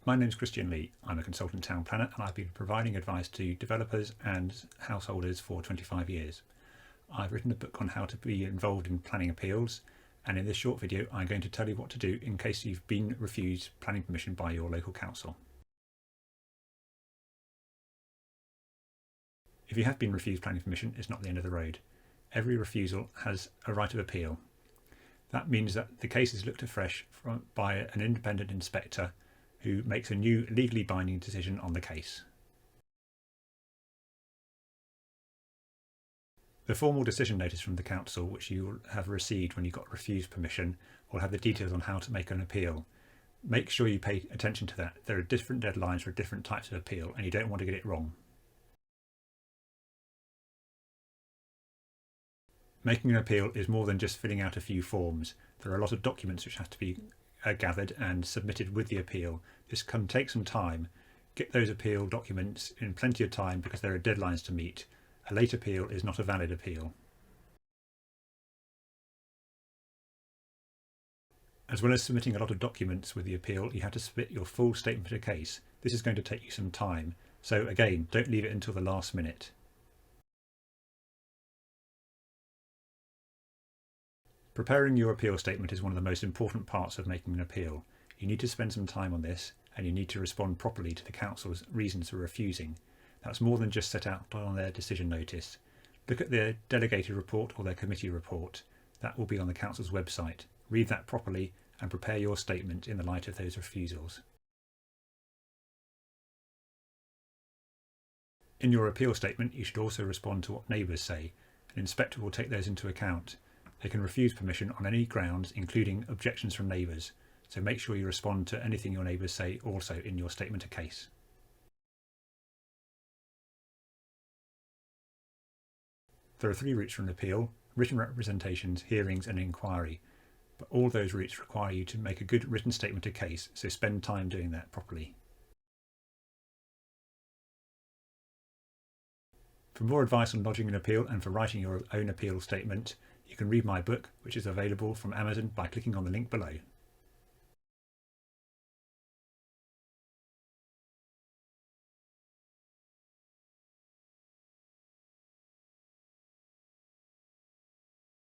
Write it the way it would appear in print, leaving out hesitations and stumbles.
My name is Christian Lee. I'm a consultant town planner and I've been providing advice to developers and householders for 25 years. I've written a book on how to be involved in planning appeals, and in this short video I'm going to tell you what to do in case you've been refused planning permission by your local council. If you have been refused planning permission, it's not the end of the road. Every refusal has a right of appeal. That means that the case is looked afresh by an independent inspector who makes a new legally binding decision on the case. The formal decision notice from the council, which you will have received when you got refused permission, will have the details on how to make an appeal. Make sure you pay attention to that. There are different deadlines for different types of appeal and you don't want to get it wrong. Making an appeal is more than just filling out a few forms. There are a lot of documents which have to be gathered and submitted with the appeal. This can take some time. Get those appeal documents in plenty of time because there are deadlines to meet. A late appeal is not a valid appeal. As well as submitting a lot of documents with the appeal, you have to submit your full statement of case. This is going to take you some time. So again, don't leave it until the last minute. Preparing your appeal statement is one of the most important parts of making an appeal. You need to spend some time on this and you need to respond properly to the council's reasons for refusing. That's more than just set out on their decision notice. Look at their delegated report or their committee report. That will be on the council's website. Read that properly and prepare your statement in the light of those refusals. In your appeal statement, you should also respond to what neighbours say. An inspector will take those into account. They can refuse permission on any grounds, including objections from neighbours, so make sure you respond to anything your neighbours say also in your statement of case. There are 3 routes for an appeal: written representations, hearings and inquiry, but all those routes require you to make a good written statement of case, so spend time doing that properly. For more advice on lodging an appeal and for writing your own appeal statement, you can read my book, which is available from Amazon by clicking on the link below.